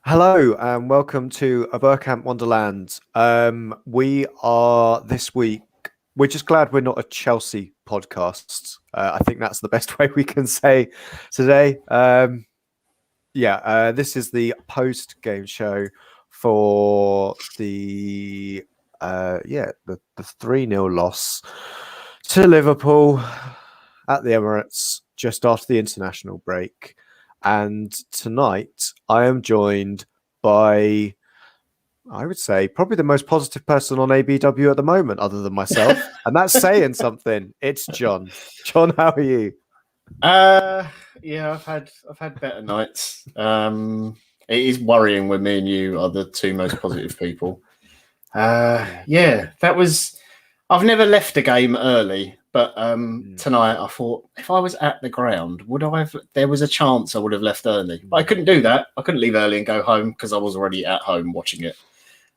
Hello and welcome to a Bergkamp Wonderland. We are this week. We're just glad we're not a Chelsea podcast. I think that's the best way we can say today. This is the post-game show for the 3-0 loss to Liverpool at the Emirates just after the international break. And tonight I am joined by, I would say, probably the most positive person on ABW at the moment, other than myself. And that's saying something. It's John. John, how are you? I've had better nights. It is worrying when me and you are the two most positive people. I've never left a game early, but tonight I thought if I was at the ground, there was a chance I would have left early. But I couldn't do that. I couldn't leave early and go home because I was already at home watching it.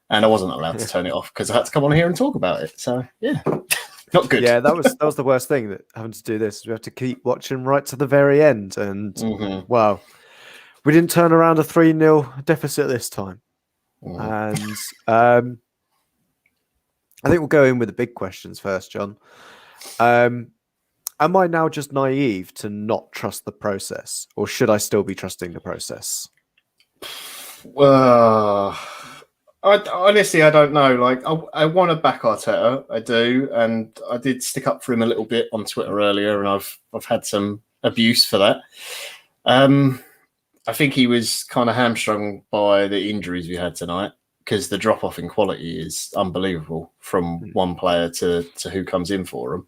And I wasn't allowed to turn it off because I had to come on here and talk about it. So, yeah, not good. Yeah, that was the worst thing, that having to do this. We have to keep watching right to the very end. And, wow, we didn't turn around a 3-0 deficit this time. And I think we'll go in with the big questions first, John. Am I now just naive to not trust the process, or should I still be trusting the process? Well, I don't know. Like, I want to back Arteta, I do, and I did stick up for him a little bit on Twitter earlier, and I've had some abuse for that. I think he was kind of hamstrung by the injuries we had tonight, because the drop off in quality is unbelievable from one player to who comes in for him.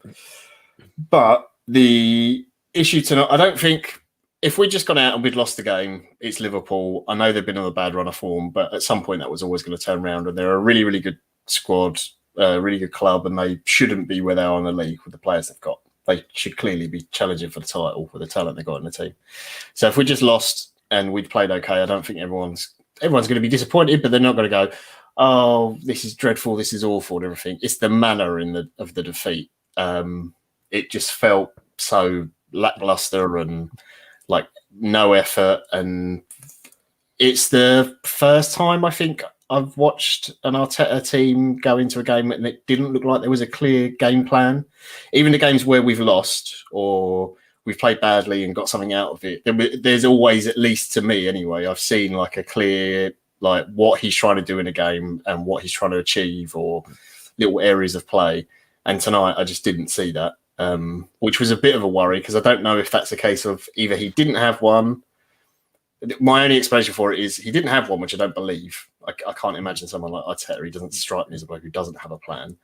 But the issue tonight, I don't think, if we'd just gone out and we'd lost the game, it's Liverpool. I know they've been on a bad run of form, but at some point that was always going to turn around. And they're a really, really good squad, really good club, and they shouldn't be where they are in the league with the players they've got. They should clearly be challenging for the title with the talent they've got in the team. So if we just lost and we'd played okay, I don't think everyone's going to be disappointed, but they're not going to go, oh, this is dreadful, this is awful, and everything. It's the manner of the defeat. It just felt so lackluster and like no effort. And it's the first time I think I've watched an Arteta team go into a game and it didn't look like there was a clear game plan. Even the games where we've lost or we've played badly and got something out of it, there's always, at least to me anyway, I've seen like a clear, like what he's trying to do in a game and what he's trying to achieve, or little areas of play. And tonight I just didn't see that, which was a bit of a worry, because I don't know if that's a case of either he didn't have one. My only explanation for it is he didn't have one, which I don't believe. I can't imagine someone like Arteta. He doesn't strike me as a bloke who doesn't have a plan.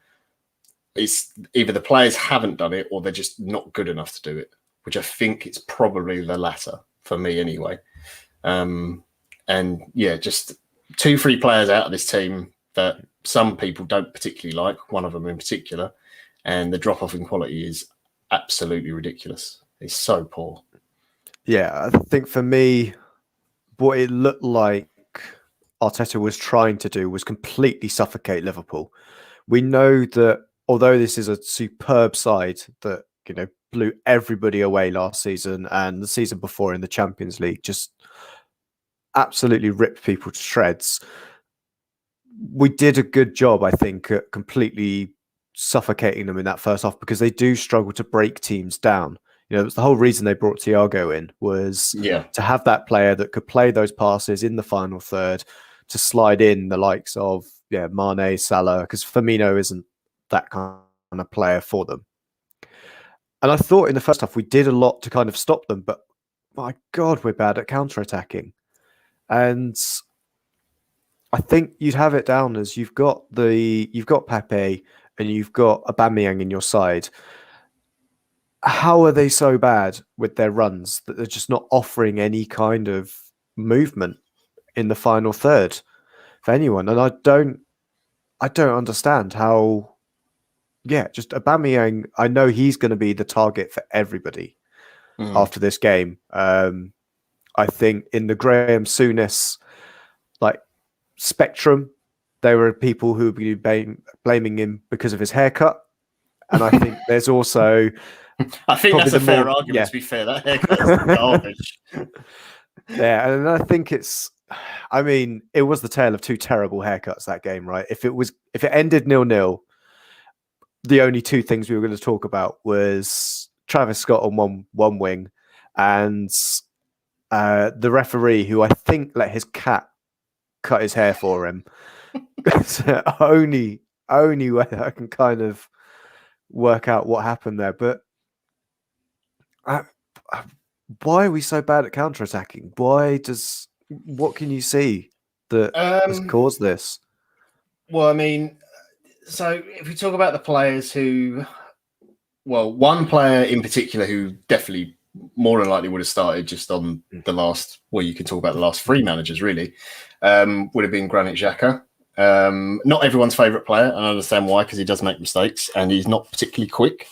It's either the players haven't done it or they're just not good enough to do it, which I think it's probably the latter for me anyway. Just 2-3 players out of this team that some people don't particularly like, one of them in particular, and the drop-off in quality is absolutely ridiculous. It's so poor. Yeah, I think for me, what it looked like Arteta was trying to do was completely suffocate Liverpool. We know that although this is a superb side that, blew everybody away last season and the season before in the Champions League, just absolutely ripped people to shreds. We did a good job, I think, at completely suffocating them in that first half, because they do struggle to break teams down. It was the whole reason they brought Thiago in, was to have that player that could play those passes in the final third, to slide in the likes of Mane, Salah, because Firmino isn't that kind of player for them. And I thought in the first half we did a lot to kind of stop them, but my God, we're bad at counter-attacking. And I think you'd have it down as you've got Pepe and you've got Aubameyang in your side. How are they so bad with their runs that they're just not offering any kind of movement in the final third for anyone? And I don't understand how. Yeah, just Aubameyang, I know he's going to be the target for everybody after this game. I think in the Graham Souness spectrum, there were people who would be blaming him because of his haircut. And I think there's also... I think that's a fair argument, to be fair. That haircut is garbage. Yeah, and I think it's I mean, it was the tale of two terrible haircuts that game, right? If it ended 0-0, the only two things we were going to talk about was Travis Scott on one wing and the referee, who I think let his cat cut his hair for him. So only way I can kind of work out what happened there. But why are we so bad at counter-attacking? What can you see that has caused this? Well, I mean, so if we talk about the players one player in particular who definitely more than likely would have started just on the last, you can talk about the last three managers really, would have been Granit Xhaka. Not everyone's favourite player, and I understand why, because he does make mistakes and he's not particularly quick,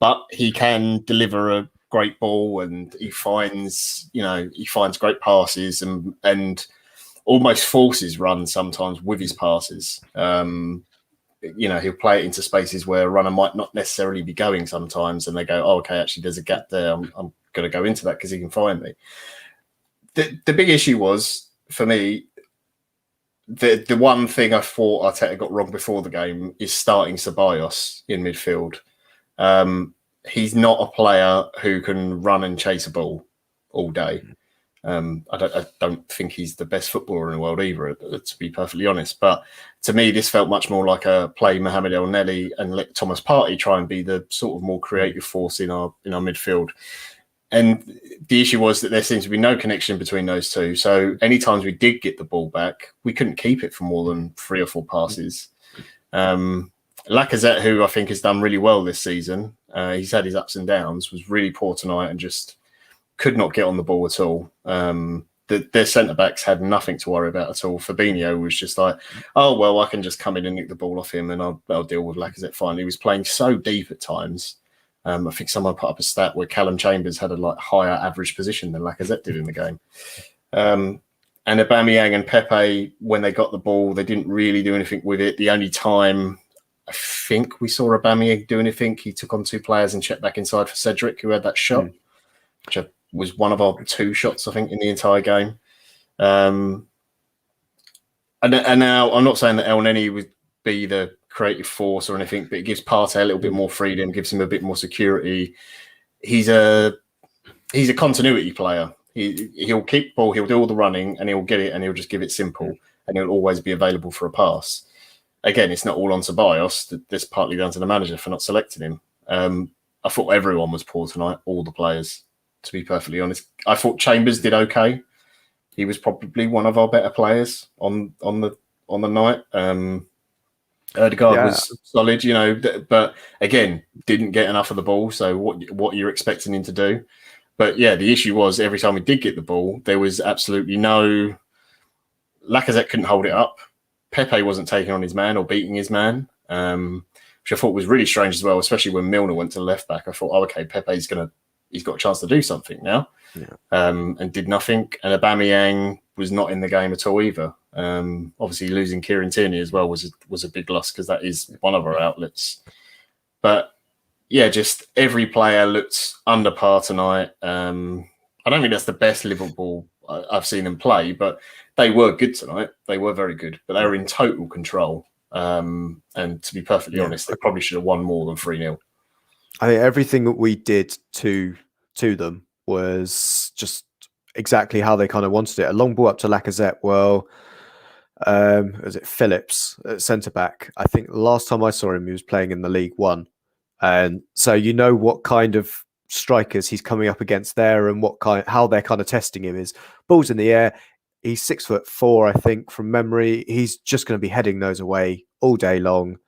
but he can deliver a great ball and he finds great passes and almost forces runs sometimes with his passes. He'll play it into spaces where a runner might not necessarily be going sometimes, and they go, oh, okay, actually there's a gap there. I'm going to go into that because he can find me. The big issue was, for me, the one thing I thought Arteta got wrong before the game is starting Ceballos in midfield. He's not a player who can run and chase a ball all day. I don't think he's the best footballer in the world either, to be perfectly honest. But to me, this felt much more like a play Mohamed Elneny and let Thomas Partey try and be the sort of more creative force in our midfield. And the issue was that there seemed to be no connection between those two. So any times we did get the ball back, we couldn't keep it for more than 3 or 4 passes. Lacazette, who I think has done really well this season, he's had his ups and downs, was really poor tonight and just could not get on the ball at all. Their centre-backs had nothing to worry about at all. Fabinho was just like, oh, well, I can just come in and nick the ball off him and I'll deal with Lacazette fine. He was playing so deep at times. I think someone put up a stat where Calum Chambers had a higher average position than Lacazette did in the game. And Aubameyang and Pepe, when they got the ball, they didn't really do anything with it. The only time I think we saw Aubameyang do anything, he took on 2 players and checked back inside for Cedric, who had that shot, which was one of our 2 shots, I think, in the entire game. And now I'm not saying that Elneny would be the creative force or anything, but it gives Partey a little bit more freedom, gives him a bit more security. He's a continuity player. He'll keep the ball, he'll do all the running, and he'll get it, and he'll just give it simple, and he'll always be available for a pass. Again, it's not all on Ceballos. That's partly down to the manager for not selecting him. I thought everyone was poor tonight, all the players, to be perfectly honest. I thought Chambers did okay. He was probably one of our better players on the night. Odegaard was solid, but again, didn't get enough of the ball. So what you're expecting him to do? But yeah, the issue was every time we did get the ball, there was absolutely no. Lacazette couldn't hold it up. Pepe wasn't taking on his man or beating his man, which I thought was really strange as well, especially when Milner went to the left back. I thought, oh, okay, Pepe's he's got a chance to do something now, and did nothing. And Aubameyang was not in the game at all either. Obviously, losing Kieran Tierney as well was a big loss because that is one of our outlets. But yeah, just every player looked under par tonight. I don't think that's the best Liverpool I've seen them play, but they were good tonight. They were very good, but they were in total control. And to be perfectly honest, they probably should have won more than 3-0. I think everything that we did to them was just exactly how they kind of wanted it. A long ball up to Lacazette. Well, was it Phillips at centre back? I think last time I saw him, he was playing in the League One, and so you know what kind of strikers he's coming up against there, and how they're kind of testing him is balls in the air. He's 6'4", I think, from memory. He's just going to be heading those away all day long.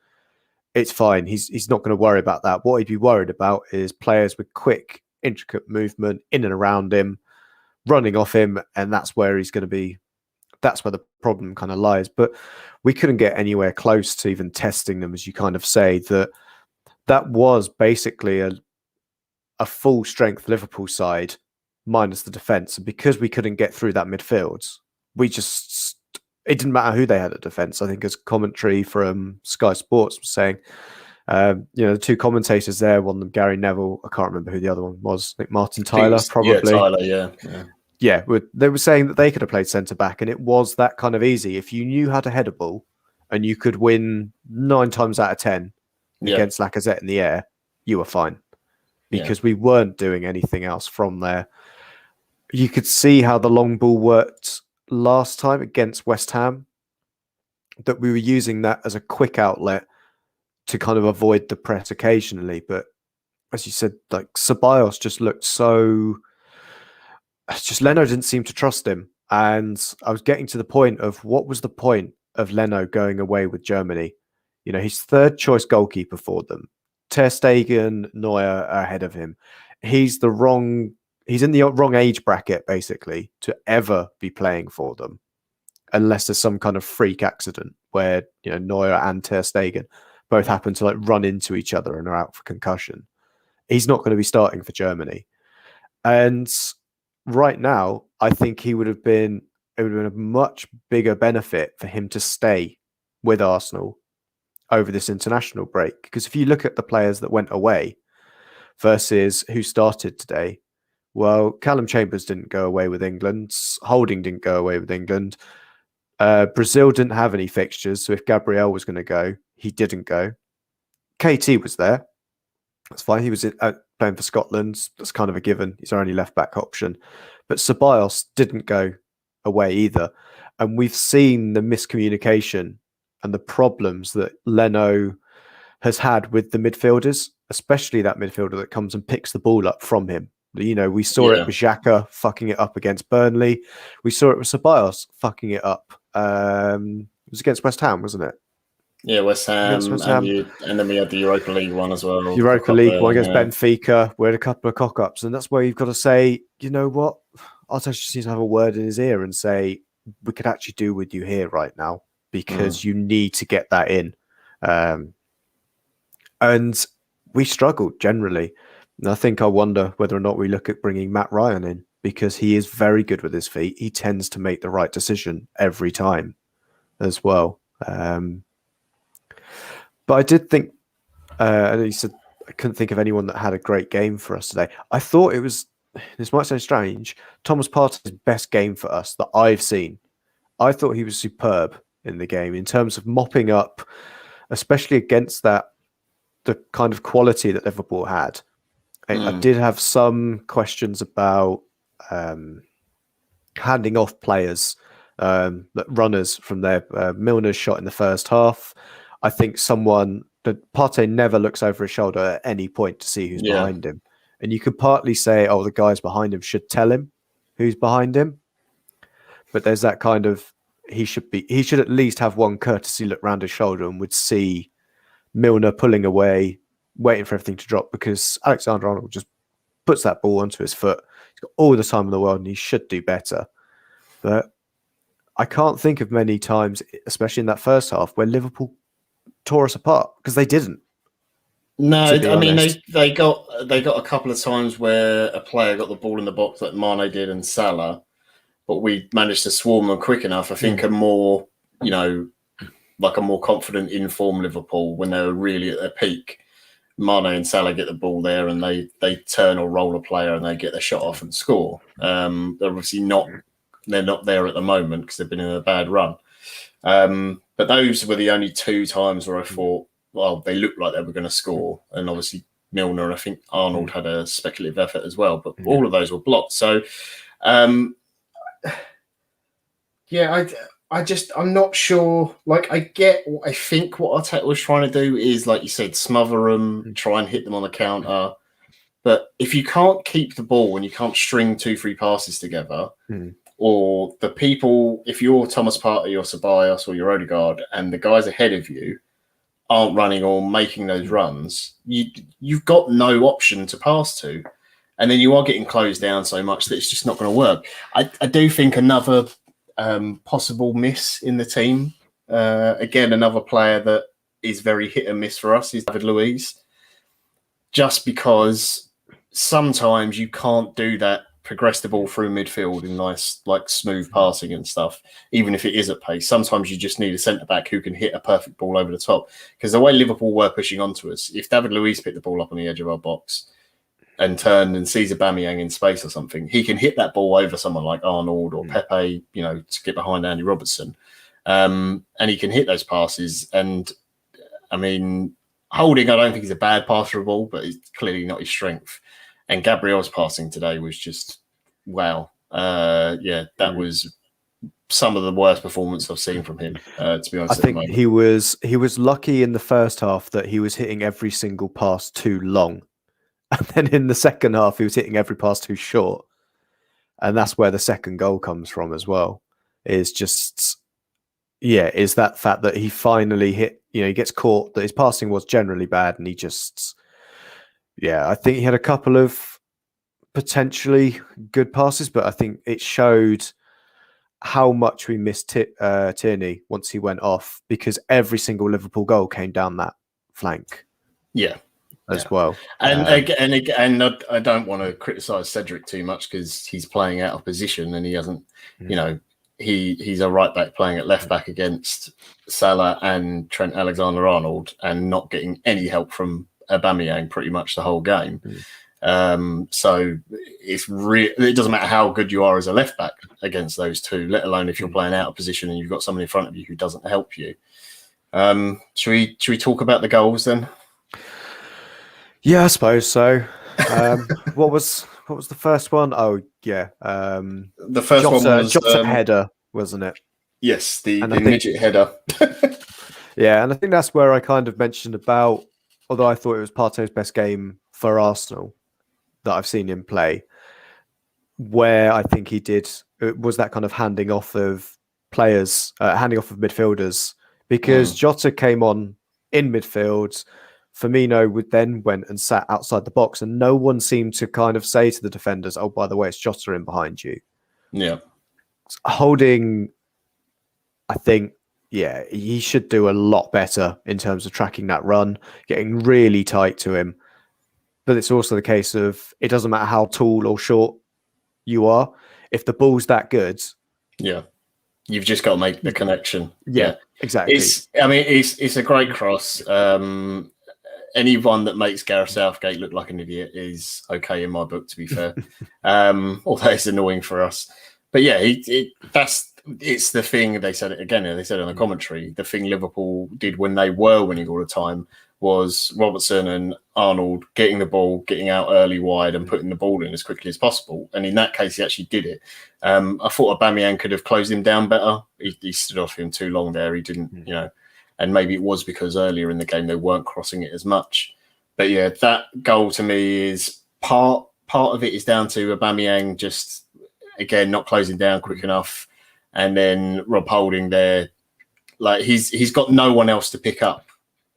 It's fine. He's not going to worry about that. What he'd be worried about is players with quick, intricate movement in and around him, running off him, and that's where he's going to be. That's where the problem kind of lies. But we couldn't get anywhere close to even testing them, as you kind of say. That was basically a full strength Liverpool side minus the defence, and because we couldn't get through that midfield, it didn't matter who they had at defence. I think as commentary from Sky Sports was saying, the 2 commentators there, one of them Gary Neville, I can't remember who the other one was. I think Martin Tyler, probably. Yeah, Tyler, yeah. Yeah, they were saying that they could have played centre back, and it was that kind of easy. If you knew how to head a ball, and you could win 9 times out of 10 against Lacazette in the air, you were fine because we weren't doing anything else from there. You could see how the long ball worked last time against West Ham, that we were using that as a quick outlet to kind of avoid the press occasionally. But as you said, like Ceballos just looked so... Just Leno didn't seem to trust him. And I was getting to the point of what was the point of Leno going away with Germany? You know, he's third choice goalkeeper for them. Ter Stegen, Neuer are ahead of him. He's in the wrong age bracket, basically, to ever be playing for them. Unless there's some kind of freak accident where, you know, Neuer and Ter Stegen both happen to like run into each other and are out for concussion. He's not going to be starting for Germany. And right now, I think it would have been a much bigger benefit for him to stay with Arsenal over this international break. Because if you look at the players that went away versus who started today, well, Calum Chambers didn't go away with England. Holding didn't go away with England. Brazil didn't have any fixtures, so if Gabriel was going to go, he didn't go. KT was there. That's fine. He was playing for Scotland. That's kind of a given. He's our only left-back option. But Ceballos didn't go away either. And we've seen the miscommunication and the problems that Leno has had with the midfielders, especially that midfielder that comes and picks the ball up from him. You know, we saw it with Xhaka fucking it up against Burnley. We saw it with Ceballos fucking it up. It was against West Ham, wasn't it? Yeah, West Ham. And then we had the Europa League one as well. Europa League one against Benfica. We had a couple of cock-ups. And that's where you've got to say, you know what? Arteta just needs to have a word in his ear and say, we could actually do with you here right now because you need to get that in. And we struggled generally. And I wonder whether or not we look at bringing Matt Ryan in because he is very good with his feet. He tends to make the right decision every time as well. But I did think, and he said, I couldn't think of anyone that had a great game for us today. I thought it was, this might sound strange, Thomas Partey's best game for us that I've seen. I thought he was superb in the game in terms of mopping up, especially against the kind of quality that Liverpool had. I did have some questions about handing off players, runners from their Milner's shot in the first half. I think Partey never looks over his shoulder at any point to see who's behind him. And you could partly say, the guys behind him should tell him who's behind him. But there's that kind of, he should at least have one courtesy look round his shoulder and would see Milner pulling away, waiting for everything to drop because Alexandre just puts that ball onto his foot. He's got all the time in the world and he should do better. But I can't think of many times, especially in that first half, where Liverpool tore us apart because they didn't. No, I mean they got a couple of times where a player got the ball in the box like Mane did and Salah, but we managed to swarm them quick enough. I think a more, like a more confident, informed Liverpool when they were really at their peak. Mane and Salah get the ball there and they turn or roll a player and they get their shot off and score. They're obviously not there at the moment because they've been in a bad run. But those were the only 2 times where I thought, well, they looked like they were going to score. And obviously Milner and I think Arnold had a speculative effort as well, but all of those were blocked. So, I'm not sure. Like, I think what Arteta was trying to do is, like you said, smother them, try and hit them on the counter. But if you can't keep the ball and you can't string 2-3 passes together, or the people, if you're Thomas Partey or Ceballos or your Odegaard and the guys ahead of you aren't running or making those runs, you've got no option to pass to. And then you are getting closed down so much that it's just not going to work. I do think another possible miss in the team, again, another player that is very hit and miss for us is David Luiz. Just because sometimes you can't do that, progress the ball through midfield in nice, like smooth passing and stuff, even if it is at pace. Sometimes you just need a centre-back who can hit a perfect ball over the top. Because the way Liverpool were pushing onto us, if David Luiz picked the ball up on the edge of our box, and turn and sees Aubameyang in space or something, he can hit that ball over someone like Arnold or Pepe, to get behind Andy Robertson. And he can hit those passes. And I mean, Holding, I don't think he's a bad passer for a ball, but it's clearly not his strength. And Gabriel's passing today was just, wow. That was some of the worst performance I've seen from him, to be honest. I think he was lucky in the first half that he was hitting every single pass too long. And then in the second half, he was hitting every pass too short. And that's where the second goal comes from as well. Is that fact that he finally hit, he gets caught, that his passing was generally bad. And he I think he had a couple of potentially good passes, but I think it showed how much we missed Tierney once he went off, because every single Liverpool goal came down that flank. Yeah. As well. And again, I don't want to criticise Cedric too much because he's playing out of position and he hasn't, he's a right back playing at left back against Salah and Trent Alexander-Arnold and not getting any help from Aubameyang pretty much the whole game. So it doesn't matter how good you are as a left back against those two, let alone if you're playing out of position and you've got someone in front of you who doesn't help you. Should we talk about the goals then? Yeah, I suppose so. What was the first one? Oh, yeah. The first one was Jota header, wasn't it? Yes, the midget header. Yeah, and I think that's where I kind of mentioned about, although I thought it was Partey's best game for Arsenal that I've seen him play, where I think it was that kind of handing off of midfielders, because Jota came on in midfield. Firmino then went and sat outside the box, and no one seemed to kind of say to the defenders, "Oh, by the way, it's Jota in behind you." Yeah. Holding, I think, he should do a lot better in terms of tracking that run, getting really tight to him. But it's also the case of, it doesn't matter how tall or short you are. If the ball's that good, you've just got to make the connection. Yeah, exactly. It's a great cross. Anyone that makes Gareth Southgate look like an idiot is okay in my book, to be fair. Although it's annoying for us. But yeah, it's the thing, they said it again, they said in the commentary, the thing Liverpool did when they were winning all the time was Robertson and Arnold getting the ball, getting out early wide and putting the ball in as quickly as possible. And in that case, he actually did it. I thought Aubameyang could have closed him down better. He stood off him too long there. He didn't, and maybe it was because earlier in the game they weren't crossing it as much. But yeah, that goal to me is part of it is down to Aubameyang just, again, not closing down quick enough. And then Rob Holding there, like he's got no one else to pick up.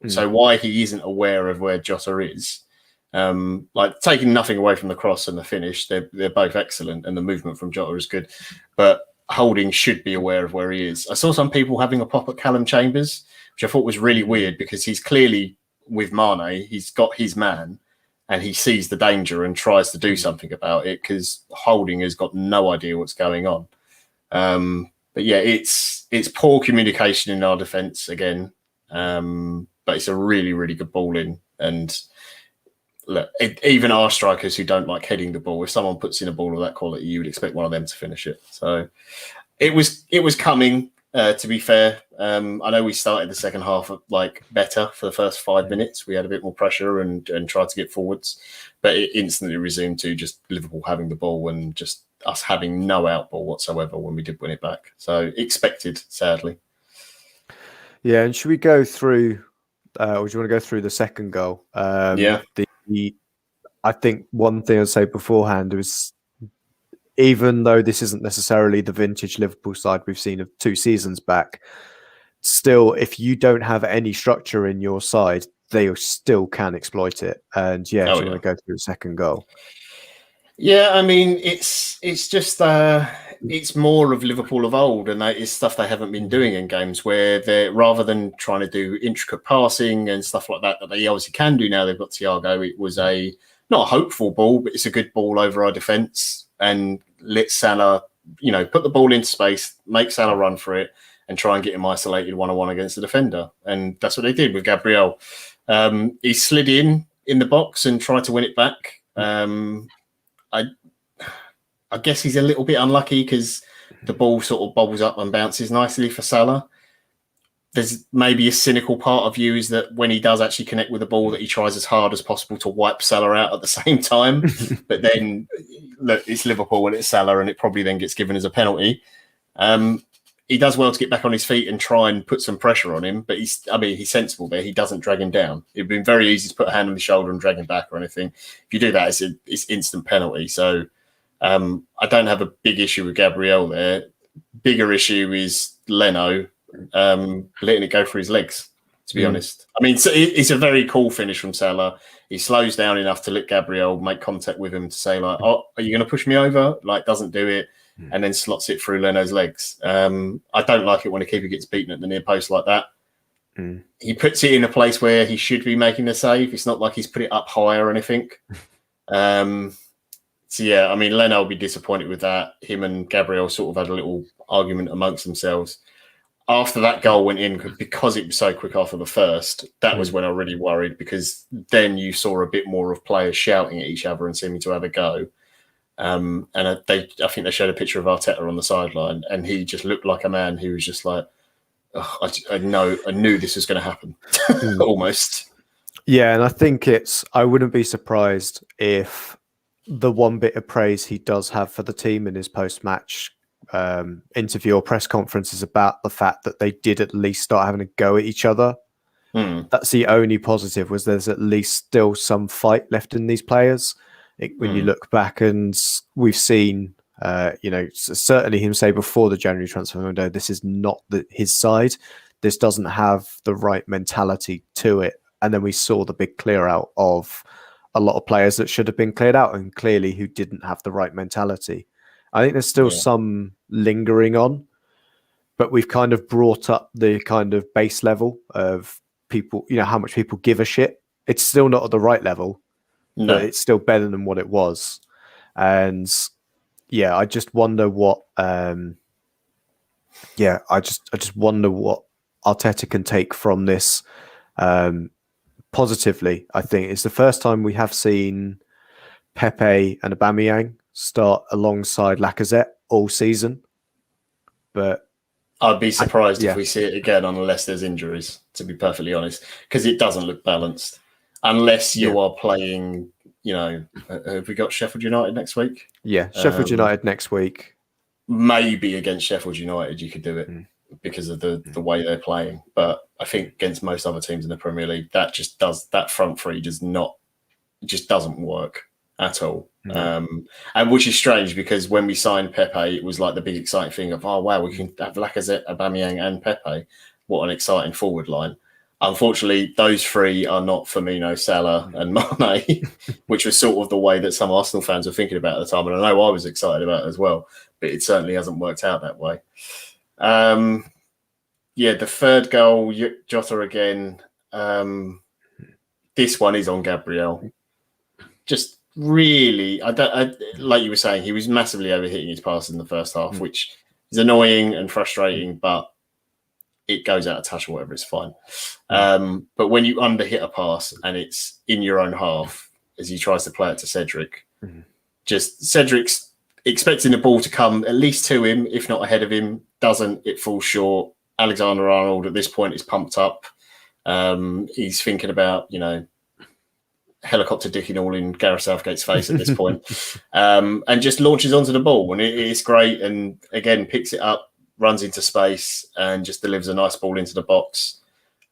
So why he isn't aware of where Jota is, like taking nothing away from the cross and the finish, they're both excellent and the movement from Jota is good. But Holding should be aware of where he is. I saw some people having a pop at Calum Chambers, which I thought was really weird because he's clearly with Mane, he's got his man and he sees the danger and tries to do something about it because Holding has got no idea what's going on. But yeah, it's poor communication in our defence again. But it's a really, really good ball in. And look, even our strikers who don't like heading the ball, if someone puts in a ball of that quality, you would expect one of them to finish it. So it was coming, to be fair. I know we started the second half better for the first 5 minutes. We had a bit more pressure and tried to get forwards, but it instantly resumed to just Liverpool having the ball and just us having no outball whatsoever when we did win it back. So expected, sadly. Yeah, and should we go through, or do you want to go through the second goal? I think one thing I'd say beforehand was, even though this isn't necessarily the vintage Liverpool side we've seen of 2 seasons back, still, if you don't have any structure in your side, they still can exploit it. And do you want to go through the second goal? Yeah, I mean, it's just it's more of Liverpool of old, and that is stuff they haven't been doing in games where they're, rather than trying to do intricate passing and stuff like that they obviously can do now. They've got Thiago. It was not a hopeful ball, but it's a good ball over our defence and let Salah, put the ball into space, make Salah run for it, and try and get him isolated 1-on-1 against the defender. And that's what they did with Gabriel. He slid in the box and tried to win it back. I guess he's a little bit unlucky because the ball sort of bobbles up and bounces nicely for Salah. There's maybe a cynical part of you is that when he does actually connect with the ball, that he tries as hard as possible to wipe Salah out at the same time. But then, look, it's Liverpool and it's Salah, and it probably then gets given as a penalty. He does well to get back on his feet and try and put some pressure on him, but he's sensible there. He doesn't drag him down. It'd been very easy to put a hand on his shoulder and drag him back or anything. If you do that, it's instant penalty. So I don't have a big issue with Gabriel there. Bigger issue is Leno letting it go for his legs, to be honest. I mean, so it's a very cool finish from Salah. He slows down enough to let Gabriel make contact with him to say, like, oh, are you going to push me over? Like, doesn't do it, and then slots it through Leno's legs. I don't like it when a keeper gets beaten at the near post like that. He puts it in a place where he should be making the save. It's not like he's put it up high or anything. So, yeah, I mean, Leno will be disappointed with that. Him and Gabriel sort of had a little argument amongst themselves. After that goal went in, because it was so quick after the first, that was when I really worried, because then you saw a bit more of players shouting at each other and seeming to have a go. And I think they showed a picture of Arteta on the sideline, and he just looked like a man who was just like, oh, I knew this was going to happen, almost. Yeah, and I think I wouldn't be surprised if the one bit of praise he does have for the team in his post-match interview or press conference is about the fact that they did at least start having a go at each other. That's the only positive, was there's at least still some fight left in these players. When you look back, and we've seen, certainly him say before the January transfer window, this is not his side. This doesn't have the right mentality to it. And then we saw the big clear out of a lot of players that should have been cleared out, and clearly who didn't have the right mentality. I think there's still some lingering on, but we've kind of brought up the kind of base level of people, how much people give a shit. It's still not at the right level, but it's still better than what it was. And yeah, I just wonder what, I just wonder what Arteta can take from this positively. I think it's the first time we have seen Pepe and Aubameyang start alongside Lacazette all season, but I'd be surprised if we see it again unless there's injuries, to be perfectly honest, because it doesn't look balanced unless you are playing, have we got Sheffield United next week? Sheffield United next week. Maybe against Sheffield United you could do it because of the way they're playing, but I think against most other teams in the Premier League, that front three doesn't work at all. And which is strange, because when we signed Pepe, it was like the big exciting thing of, oh wow, we can have Lacazette, Aubameyang and Pepe. What an exciting forward line. Unfortunately, those three are not Firmino, Salah and Mane, which was sort of the way that some Arsenal fans were thinking about at the time. And I know I was excited about it as well, but it certainly hasn't worked out that way. The third goal, Jota again. This one is on Gabriel. Just really, like you were saying, he was massively overhitting his pass in the first half, which is annoying and frustrating, but it goes out of touch or whatever, it's fine. But when you underhit a pass and it's in your own half, as he tries to play it to Cedric, just Cedric's expecting the ball to come at least to him, if not ahead of him, doesn't, it falls short. Alexander-Arnold at this point is pumped up. He's thinking about, helicopter dicking all in Gareth Southgate's face at this point, and just launches onto the ball, and it's great. And again, picks it up, runs into space, and just delivers a nice ball into the box.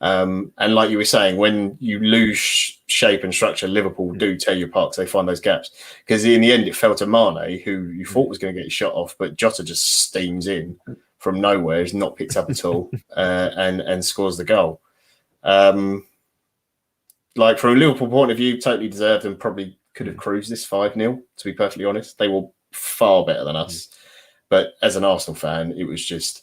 And like you were saying, when you lose shape and structure, Liverpool do tear you apart because they find those gaps. Because in the end, it fell to Mane, who you thought was going to get his shot off, but Jota just steams in from nowhere, is not picked up at all, and scores the goal. Like, from a Liverpool point of view, totally deserved and probably could have cruised this 5-0, to be perfectly honest. They were far better than us. But as an Arsenal fan, it was just,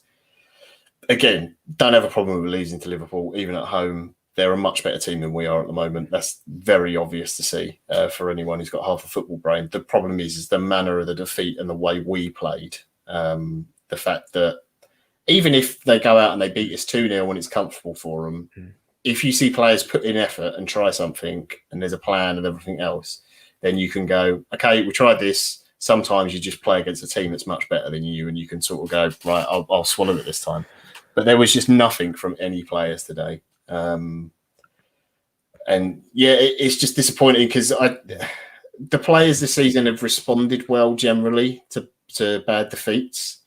again, don't have a problem with losing to Liverpool, even at home. They're a much better team than we are at the moment. That's very obvious to see for anyone who's got half a football brain. The problem is the manner of the defeat and the way we played. The fact that even if they go out and they beat us 2-0 when it's comfortable for them, if you see players put in effort and try something and there's a plan and everything else, then you can go, okay, we tried this. Sometimes you just play against a team that's much better than you, and you can sort of go, right, I'll swallow it this time. But there was just nothing from any players today. And yeah, it's just disappointing because the players this season have responded well generally to bad defeats.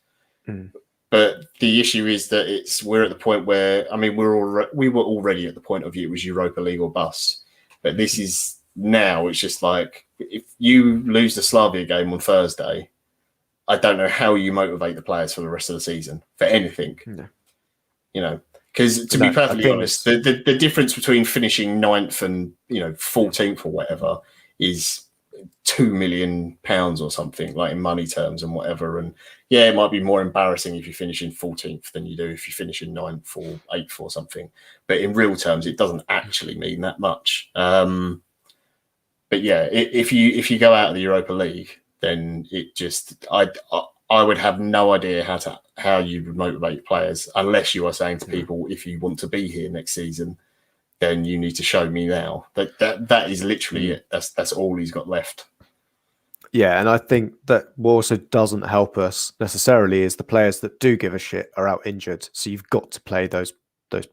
But the issue is that we're at the point where, I mean, we were already at the point of it was Europa League or bust. But this is now, it's just like, if you lose the Slavia game on Thursday, I don't know how you motivate the players for the rest of the season for anything. No. You know, because to be perfectly honest, the difference between finishing 9th and 14th or whatever is £2 million or something, like in money terms and whatever. And yeah, it might be more embarrassing if you finish in 14th than you do if you finish in 9th or 8th or something. But in real terms, it doesn't actually mean that much. But yeah, if you go out of the Europa League, then it just I would have no idea how you would motivate players unless you are saying to people, if you want to be here next season, then you need to show me now. That is literally it. That's all he's got left. Yeah, and I think that what also doesn't help us necessarily is the players that do give a shit are out injured. So you've got to play those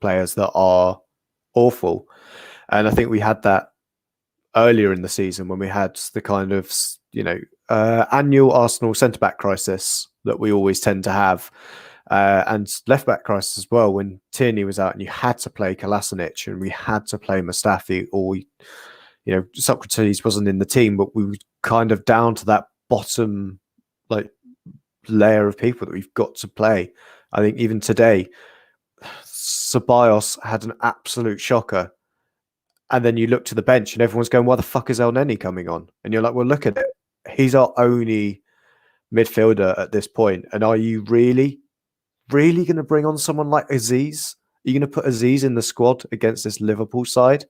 players that are awful. And I think we had that earlier in the season when we had the kind of, annual Arsenal centre-back crisis that we always tend to have. And left-back crisis as well when Tierney was out and you had to play Kolasinac and we had to play Mustafi or, Socrates wasn't in the team, but we were kind of down to that bottom layer of people that we've got to play. I think even today, Ceballos had an absolute shocker. And then you look to the bench and everyone's going, why the fuck is Elneny coming on? And you're like, well, look at it. He's our only midfielder at this point. And are you really going to bring on someone like Aziz? Are you going to put Aziz in the squad against this Liverpool side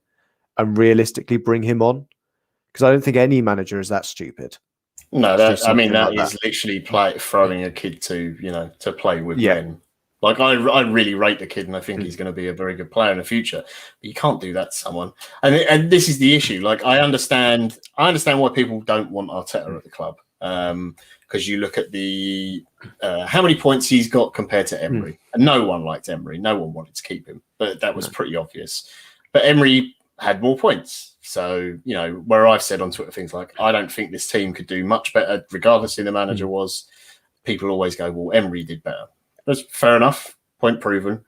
and realistically bring him on? Because I don't think any manager is that stupid. No, that is literally throwing a kid to play with men. Like, I really rate the kid and I think he's going to be a very good player in the future. But you can't do that to someone. And this is the issue. Like, I understand why people don't want Arteta at the club. Because you look at how many points he's got compared to Emery. And no one liked Emery. No one wanted to keep him. But that was pretty obvious. But Emery had more points. So, where I've said on Twitter things like, I don't think this team could do much better, regardless who the manager was, people always go, well, Emery did better. That's fair enough. Point proven.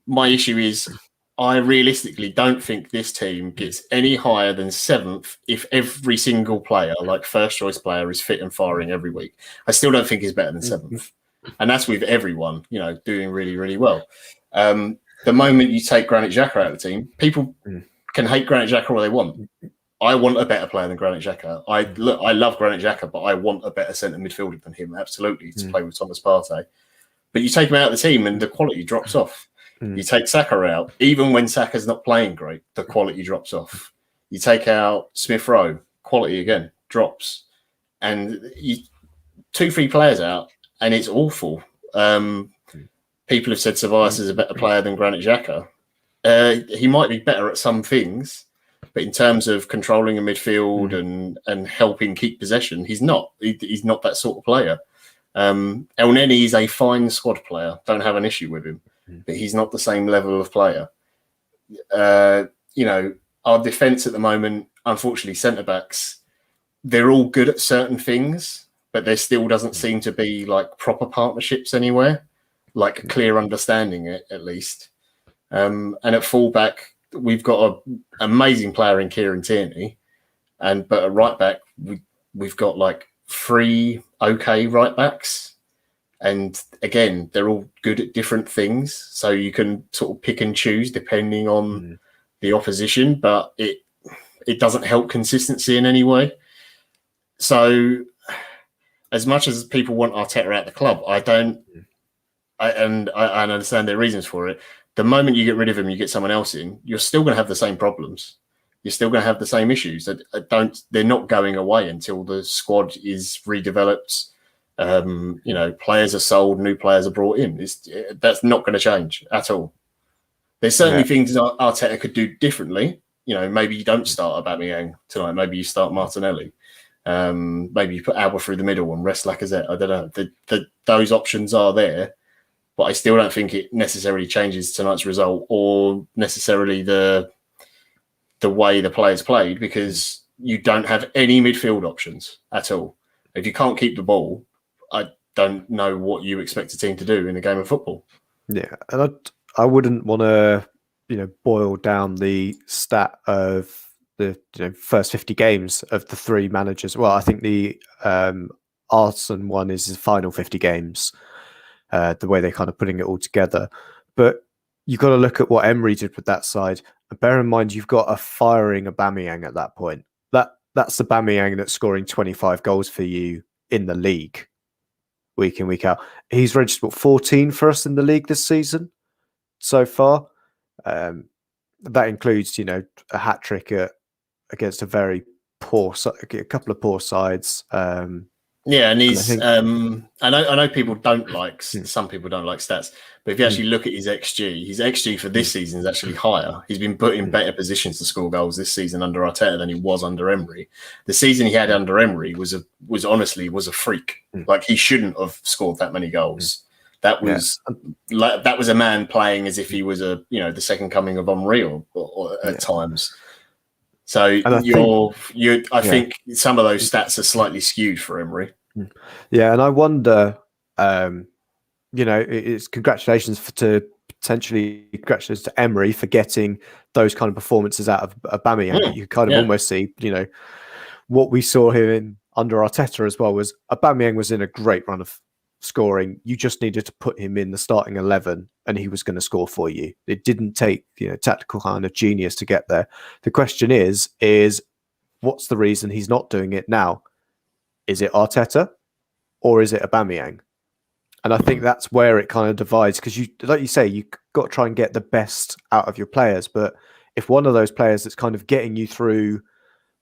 My issue is I realistically don't think this team gets any higher than 7th if every single player, like first choice player, is fit and firing every week. I still don't think he's better than 7th. And that's with everyone, doing really, really well. The moment you take Granit Xhaka out of the team, people can hate Granit Xhaka all they want. I want a better player than Granit Xhaka. I love Granit Xhaka, but I want a better centre midfielder than him, absolutely, to play with Thomas Partey. But you take him out of the team and the quality drops off. You take Saka out, even when Saka's not playing great, the quality drops off. You take out Smith Rowe, quality again drops. And 2-3 players out, and it's awful. People have said Soares is a better player than Granit Xhaka. He might be better at some things, but in terms of controlling a midfield and helping keep possession, he's not. He's not that sort of player. Elneny is a fine squad player. Don't have an issue with him, but he's not the same level of player. Our defence at the moment, unfortunately, centre-backs, they're all good at certain things, but there still doesn't seem to be like proper partnerships anywhere, like a clear understanding at least. And at fullback, we've got an amazing player in Kieran Tierney, but at right back, we've got like 3 okay right backs, and again they're all good at different things, so you can sort of pick and choose depending on the opposition, but it doesn't help consistency in any way. So as much as people want Arteta at the club, I understand their reasons for it. The moment you get rid of him, you get someone else in, you're still going to have the same problems. You're still going to have the same issues. They're not going away until the squad is redeveloped. Players are sold, new players are brought in. That's not going to change at all. There's certainly things Arteta could do differently, maybe you don't start Aubameyang tonight. Maybe you start Martinelli. Maybe you put Alba through the middle and rest Lacazette. I don't know. Those options are there, but I still don't think it necessarily changes tonight's result or necessarily the way the players played, because you don't have any midfield options at all. If you can't keep the ball, I don't know what you expect a team to do in a game of football. Yeah, and I wouldn't want to, boil down the stat of the first 50 games of the three managers. Well, I think the Arsene one is the final 50 games, the way they're kind of putting it all together. But you've got to look at what Emery did with that side. And bear in mind, you've got a firing Aubameyang at that point. That's Aubameyang that's scoring 25 goals for you in the league, week in, week out. He's registered 14 for us in the league this season so far. That includes, a hat trick against a very a couple of poor sides. Yeah, and he's. I know people don't like some people don't like stats, but if you actually look at his XG for this season is actually higher. He's been put in better positions to score goals this season under Arteta than he was under Emery. The season he had under Emery was a freak. Like, he shouldn't have scored that many goals. That was a man playing as if he was the second coming of Henry or at times. So I think some of those stats are slightly skewed for Emery. Yeah, and I wonder, it's congratulations to Emery for getting those kind of performances out of Aubameyang. But you kind of almost see, what we saw here under Arteta as well was Aubameyang was in a great run of scoring. You just needed to put him in the starting 11 and he was going to score for you. It didn't take tactical kind of genius to get there. The question is what's the reason he's not doing it now? Is it Arteta or is it Aubameyang? And I think that's where it kind of divides, because like you say, you've got to try and get the best out of your players. But if one of those players that's kind of getting you through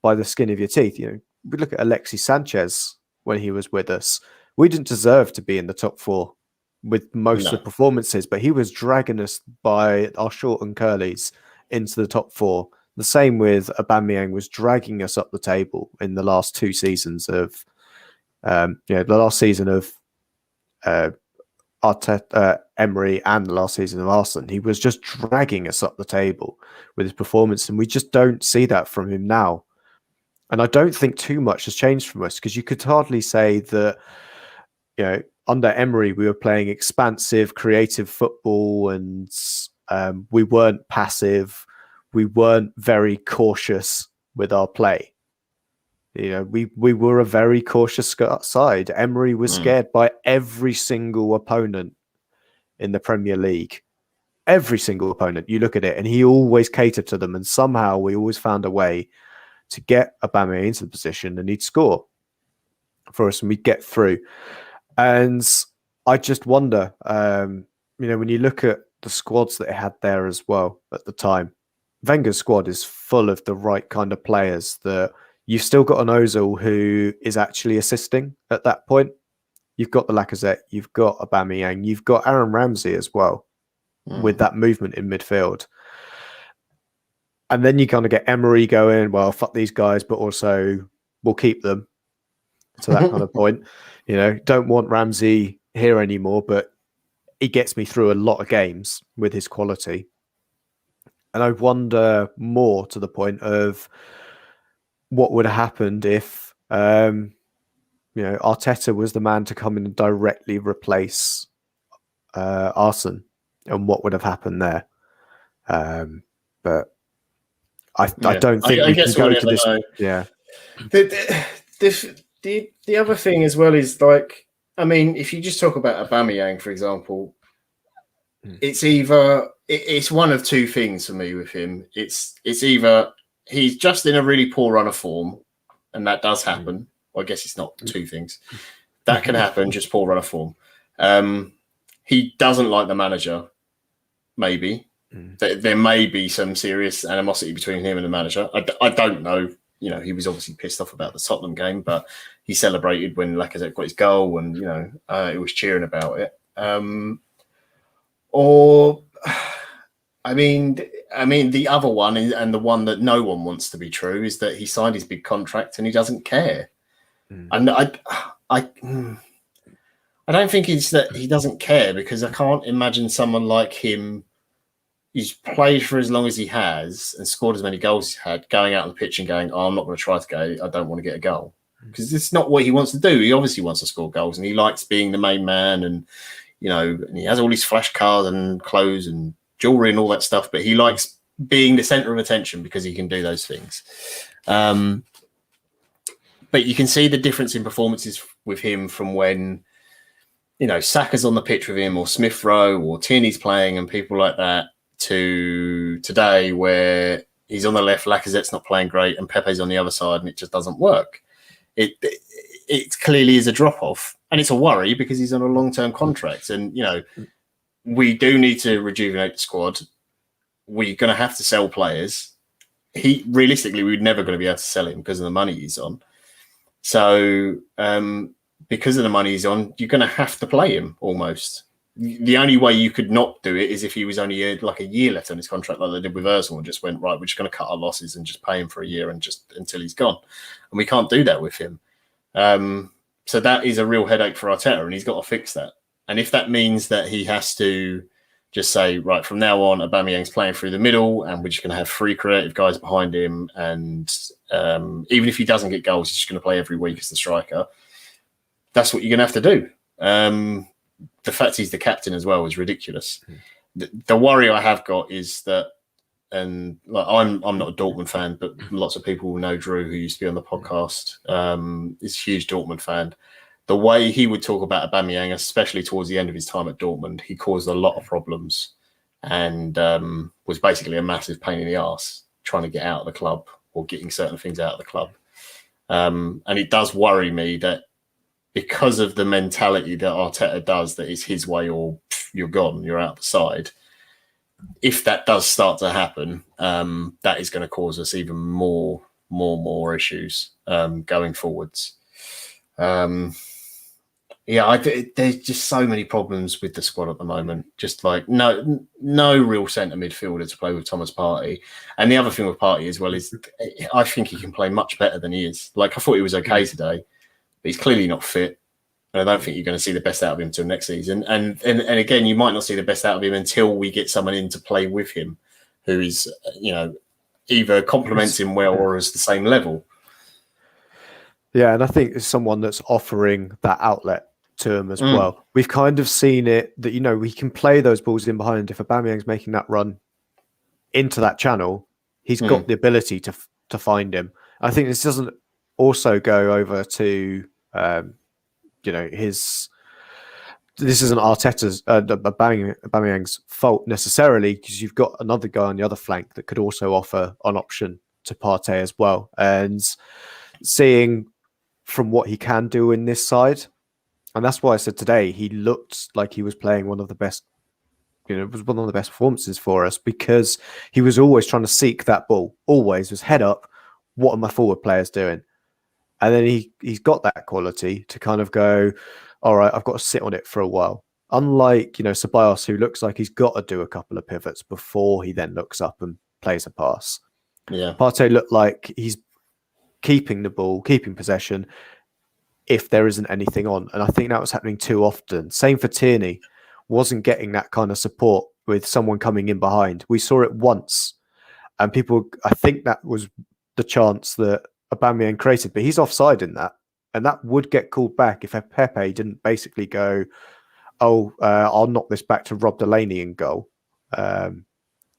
by the skin of your teeth, we look at Alexis Sanchez when he was with us. We didn't deserve to be in the top four with most of the performances, but he was dragging us by our short and curlies into the top four. The same with Aubameyang, was dragging us up the table in the last two seasons of, the last season of Emery and the last season of Arsene. He was just dragging us up the table with his performance, and we just don't see that from him now. And I don't think too much has changed from us, because you could hardly say that, under Emery, we were playing expansive, creative football, and we weren't passive. We weren't very cautious with our play. We were a very cautious side. Emery was scared by every single opponent in the Premier League. Every single opponent. You look at it, and he always catered to them. And somehow we always found a way to get Aubameyang into the position, and he'd score for us, and we'd get through. And I just wonder, when you look at the squads that it had there as well at the time, Wenger's squad is full of the right kind of players. That you've still got an Ozil who is actually assisting at that point. You've got the Lacazette, you've got Aubameyang, you've got Aaron Ramsey as well with that movement in midfield. And then you kind of get Emery going, well, fuck these guys, but also we'll keep them to that kind of point. Don't want Ramsey here anymore, but he gets me through a lot of games with his quality. And I wonder more to the point of what would have happened if, Arteta was the man to come in and directly replace Arsene, and what would have happened there. But I don't think we can go to this. Yeah. The other thing as well is, like, I mean, if you just talk about Aubameyang, for example, it's one of two things for me with him. It's either he's just in a really poor run of form, and that does happen. Well, I guess it's not two things. That can happen, just poor run of form. He doesn't like the manager, maybe. There may be some serious animosity between him and the manager. I don't know. He was obviously pissed off about the Tottenham game, but he celebrated when Lacazette got his goal, and it was cheering about it. I mean, the other one and the one that no one wants to be true is that he signed his big contract and he doesn't care. And I don't think it's that he doesn't care, because I can't imagine someone like him, who's played for as long as he has and scored as many goals as he had, going out on the pitch and going, "Oh, I'm not going to try to go. I don't want to get a goal," because it's not what he wants to do. He obviously wants to score goals, and he likes being the main man, and and he has all these flash cars and clothes and jewelry and all that stuff. But he likes being the centre of attention because he can do those things. But you can see the difference in performances with him from when, Saka's on the pitch with him, or Smith Rowe, or Tierney's playing, and people like that, to today where he's on the left, Lacazette's not playing great, and Pepe's on the other side, and it just doesn't work. It clearly is a drop-off, and it's a worry because he's on a long-term contract. And, we do need to rejuvenate the squad. We're going to have to sell players. Realistically, we're never going to be able to sell him because of the money he's on. So because of the money he's on, you're going to have to play him almost. The only way you could not do it is if he was only like a year left on his contract, like they did with Ozil, and just went, right, we're just going to cut our losses and just pay him for a year and just until he's gone. And we can't do that with him. So that is a real headache for Arteta, and he's got to fix that. And if that means that he has to just say, right, from now on, Aubameyang's playing through the middle, and we're just going to have 3 creative guys behind him, and even if he doesn't get goals, he's just going to play every week as the striker. That's what you're going to have to do. The fact he's the captain as well is ridiculous. The worry I have got is that, and like I'm not a Dortmund fan, but lots of people will know Drew, who used to be on the podcast, is a huge Dortmund fan. The way he would talk about Aubameyang, especially towards the end of his time at Dortmund, he caused a lot of problems and was basically a massive pain in the arse trying to get out of the club or getting certain things out of the club. And it does worry me that because of the mentality that Arteta does, that it's his way or you're gone, you're out the side. If that does start to happen, that is going to cause us even more issues going forwards. There's just so many problems with the squad at the moment. Just like no real centre midfielder to play with Thomas Partey. And the other thing with Partey as well is I think he can play much better than he is. Like, I thought he was okay today, but he's clearly not fit. And I don't think you're going to see the best out of him until next season. And again, you might not see the best out of him until we get someone in to play with him who is, either complements him well or is the same level. Yeah, and I think it's someone that's offering that outlet to him as well. We've kind of seen it that, we can play those balls in behind. If Aubameyang's making that run into that channel, he's got the ability to find him. I think this doesn't also go over to, this isn't Arteta's, Aubameyang's fault necessarily, because you've got another guy on the other flank that could also offer an option to Partey as well. And seeing from what he can do in this side, and that's why I said today he looked like he was playing one of the best, it was one of the best performances for us, because he was always trying to seek that ball, always was head up, what are my forward players doing? And then he's got that quality to kind of go, all right, I've got to sit on it for a while. Unlike, Ceballos, who looks like he's got to do a couple of pivots before he then looks up and plays a pass. Yeah. Partey looked like he's keeping the ball, keeping possession if there isn't anything on. And I think that was happening too often. Same for Tierney. Wasn't getting that kind of support with someone coming in behind. We saw it once. And I think that was the chance that Aubameyang created, but he's offside in that. And that would get called back if Pepe didn't basically go, I'll knock this back to Rob Delaney in goal.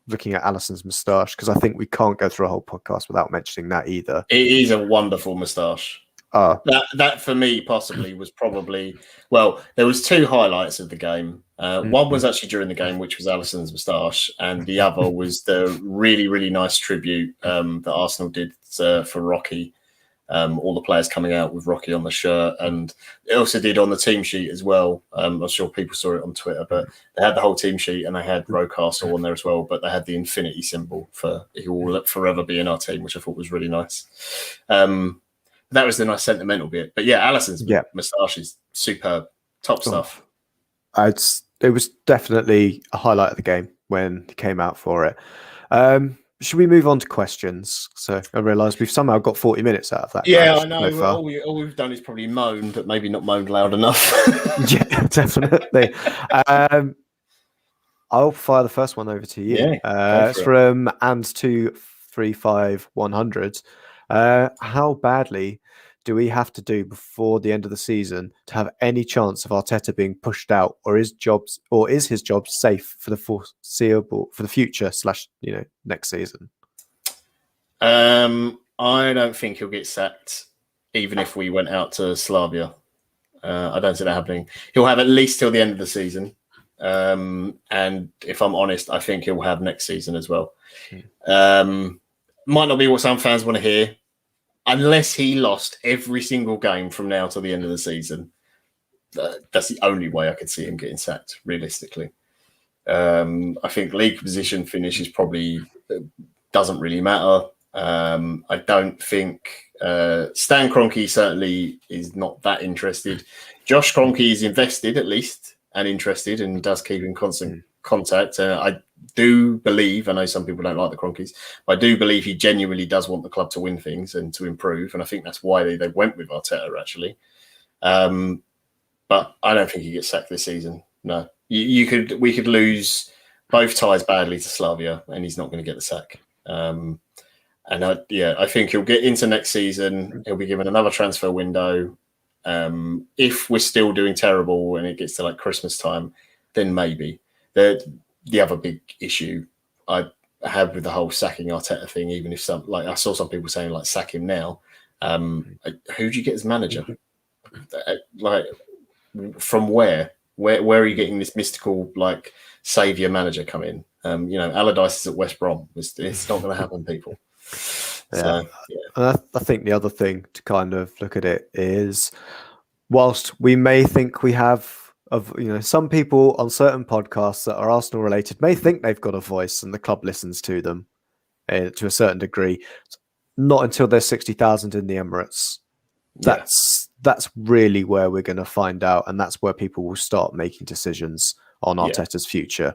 Looking at Alisson's moustache, because I think we can't go through a whole podcast without mentioning that either. It is a wonderful moustache. That for me possibly was probably, there was 2 highlights of the game. One was actually during the game, which was Alisson's moustache, and the other was the really, really nice tribute that Arsenal did for Rocky. All the players coming out with Rocky on the shirt, and it also did on the team sheet as well. I'm sure people saw it on Twitter, but they had the whole team sheet and they had Rocastle on there as well, but they had the infinity symbol for he will forever be in our team, which I thought was really nice. That was the nice sentimental bit. But yeah, Alisson's moustache is superb. Top stuff. It was definitely a highlight of the game when he came out for it. Should we move on to questions? So I realise we've somehow got 40 minutes out of that. Yeah, I know. So far. All we've done is probably moan, but maybe not moaned loud enough. Yeah, definitely. I'll fire the first one over to you. Yeah, it's from And235100. How badly do we have to do before the end of the season to have any chance of Arteta being pushed out, or is his job safe for the foreseeable, for the future / next season? I don't think he'll get sacked, even if we went out to Slavia. I don't see that happening. He'll have at least till the end of the season. And if I'm honest, I think he'll have next season as well. Might not be what some fans want to hear. Unless he lost every single game from now till the end of the season, that's the only way I could see him getting sacked, realistically. I think league position finish is probably doesn't really matter. I don't think Stan Kroenke certainly is not that interested. Josh Kroenke is invested at least and interested and does keep in constant contact. I do believe, I know some people don't like the Kroenkes, but I do believe he genuinely does want the club to win things and to improve. And I think that's why they went with Arteta, actually. But I don't think he gets sacked this season. No. We could lose both ties badly to Slavia and he's not going to get the sack. And I think he'll get into next season. He'll be given another transfer window. If we're still doing terrible and it gets to like Christmas time, then maybe. The other big issue I have with the whole sacking Arteta thing, even if I saw some people saying like sack him now, who do you get as manager? Like from where are you getting this mystical like saviour manager come in? Allardyce is at West Brom. It's not going to happen, people. Yeah. I think the other thing to kind of look at it is, whilst we may think we have some people on certain podcasts that are Arsenal related may think they've got a voice and the club listens to them to a certain degree. Not until there's 60,000 in the Emirates. That's really where we're going to find out, and that's where people will start making decisions on Arteta's future,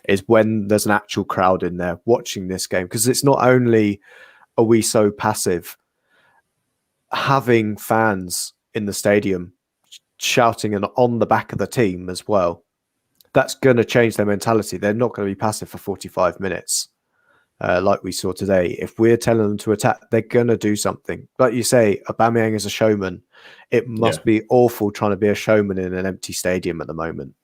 is when there's an actual crowd in there watching this game. Because it's not only are we so passive, having fans in the stadium shouting and on the back of the team as well, that's going to change their mentality. They're not going to be passive for 45 minutes like we saw today. If we're telling them to attack, they're going to do something. Like you say, Aubameyang is a showman. It must be awful trying to be a showman in an empty stadium at the moment.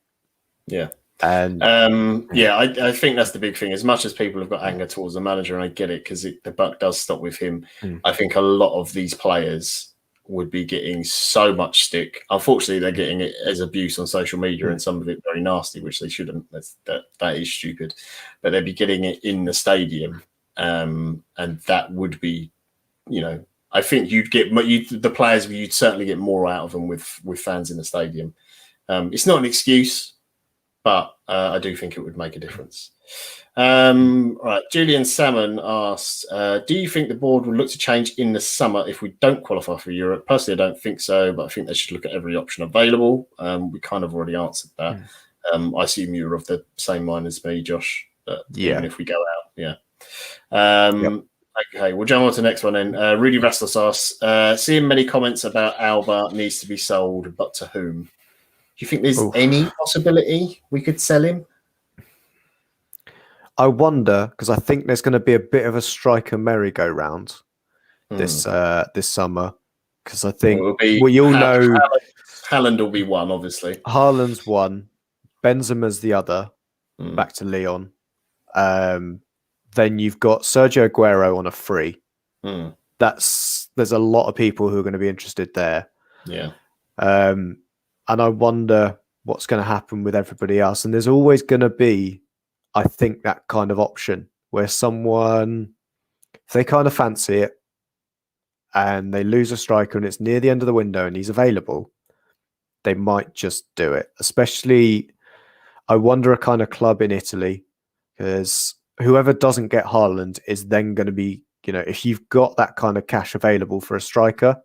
Yeah. And I think that's the big thing. As much as people have got anger towards the manager, and I get it because the buck does stop with him, I think a lot of these players would be getting so much stick. Unfortunately, they're getting it as abuse on social media, and some of it very nasty, which they shouldn't. That is stupid. But they'd be getting it in the stadium, and that would be, I think you'd certainly get more out of them with fans in the stadium. It's not an excuse, but I do think it would make a difference. Right, Julian Salmon asked, do you think the board will look to change in the summer if we don't qualify for Europe? Personally, I don't think so, but I think they should look at every option available. We kind of already answered that. I assume you're of the same mind as me, Josh. Even if we go out, Okay, we'll jump on to the next one then. Rudy Rastos asks, seeing many comments about Alba needs to be sold, but to whom? Do you think there's any possibility we could sell him? I wonder, because I think there's going to be a bit of a striker merry-go-round this summer. Because I think we all know Haaland will be one, obviously. Haaland's one, Benzema's the other, back to Leon. Then you've got Sergio Aguero on a free. There's a lot of people who are going to be interested there. Yeah. And I wonder what's going to happen with everybody else. And there's always going to be, I think, that kind of option where someone, if they kind of fancy it and they lose a striker and it's near the end of the window and he's available, they might just do it. Especially, I wonder a kind of club in Italy, because whoever doesn't get Haaland is then going to be, if you've got that kind of cash available for a striker,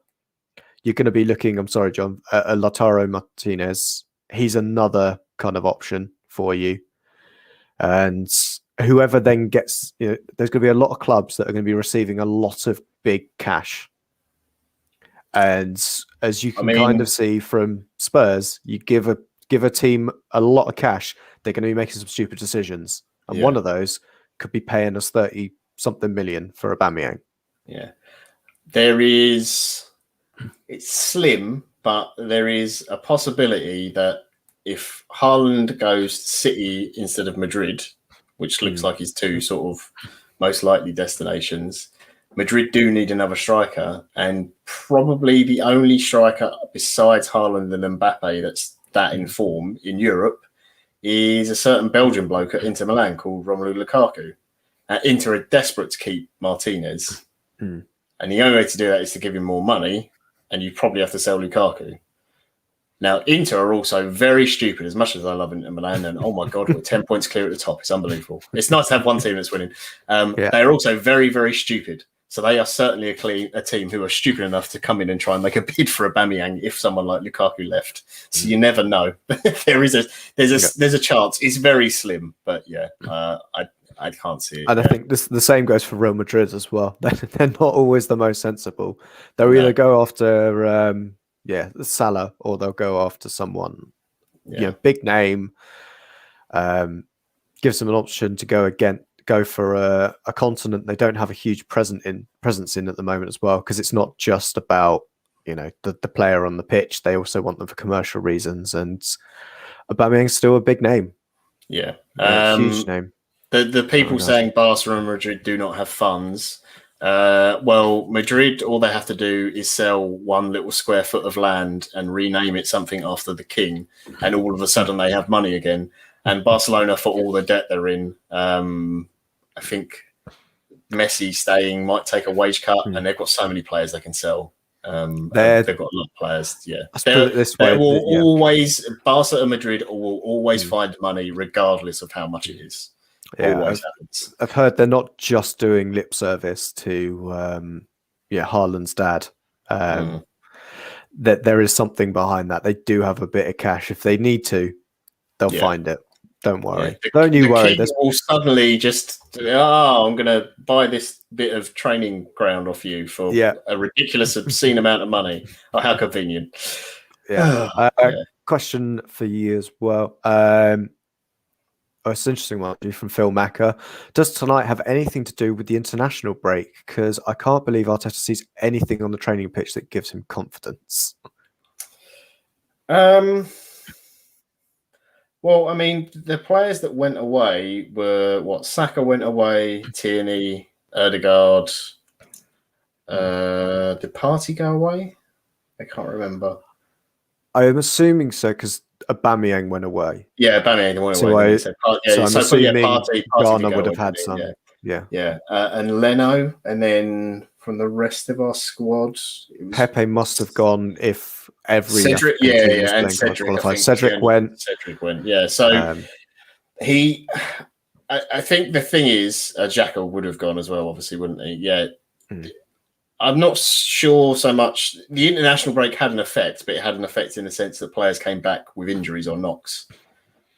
you're going to be looking, I'm sorry, John, at Lautaro Martinez. He's another kind of option for you. And whoever then gets, there's going to be a lot of clubs that are going to be receiving a lot of big cash. And as you can kind of see from Spurs, you give a team a lot of cash, they're going to be making some stupid decisions. And one of those could be paying us 30-something million for Aubameyang. Yeah. It's slim, but there is a possibility that if Haaland goes to City instead of Madrid, which looks like his two sort of most likely destinations, Madrid do need another striker, and probably the only striker besides Haaland and Mbappe that's that in form in Europe is a certain Belgian bloke at Inter Milan called Romelu Lukaku. Inter are desperate to keep Martinez, and the only way to do that is to give him more money, and you probably have to sell Lukaku. Now, Inter are also very stupid, as much as I love Inter Milan, and oh my God, we're 10 points clear at the top. It's unbelievable. It's nice to have one team that's winning. They're also very, very stupid. So they are certainly a team who are stupid enough to come in and try and make a bid for Aubameyang if someone like Lukaku left. So you never know. There's a chance. It's very slim, but I can't see it. And I think the same goes for Real Madrid as well. They're not always the most sensible. They'll either go after Salah, or they'll go after someone, big name, gives them an option to go for a continent they don't have a huge presence in at the moment as well, because it's not just about the player on the pitch. They also want them for commercial reasons, and Aubameyang's still a big name. Huge name. The people saying Barcelona and Madrid do not have funds. Madrid, all they have to do is sell one little square foot of land and rename it something after the king, and all of a sudden they have money again. And Barcelona, for all the debt they're in, I think Messi staying might take a wage cut, and they've got so many players they can sell. They've got a lot of players. Barca and Madrid will always find money regardless of how much it is. Always happens. I've heard they're not just doing lip service to Haaland's dad. That there is something behind that. They do have a bit of cash. If they need to, they'll find it. Don't worry. Don't you worry. King will suddenly just, I'm going to buy this bit of training ground off you for a ridiculous, obscene amount of money. Oh, how convenient. Question for you as well. It's an interesting one from Phil Macker. Does tonight have anything to do with the international break? Because I can't believe Arteta sees anything on the training pitch that gives him confidence. Well, I mean, the players that went away were Saka went away, Tierney, Odegaard. Did Partey go away? I can't remember. I am assuming so, because Aubameyang went away. Yeah, Aubameyang went away. So I'm assuming Partey Ghana would have had some. And Leno, and then from the rest of our squad, Pepe must have gone if every Cedric, and Cedric qualified. Cedric went. So I think the thing is, Xhaka would have gone as well, obviously, wouldn't he? Yeah. I'm not sure so much. The international break had an effect, but it had an effect in the sense that players came back with injuries or knocks.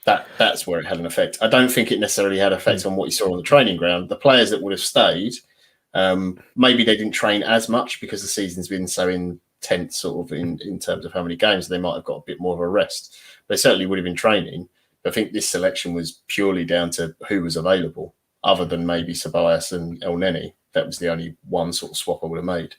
That's where it had an effect. I don't think it necessarily had effect on what you saw on the training ground. The players that would have stayed, maybe they didn't train as much because the season's been so intense, sort of in terms of how many games. They might have got a bit more of a rest. They certainly would have been training. But I think this selection was purely down to who was available, other than maybe Ceballos and Elneny. That was the only one sort of swap I would have made.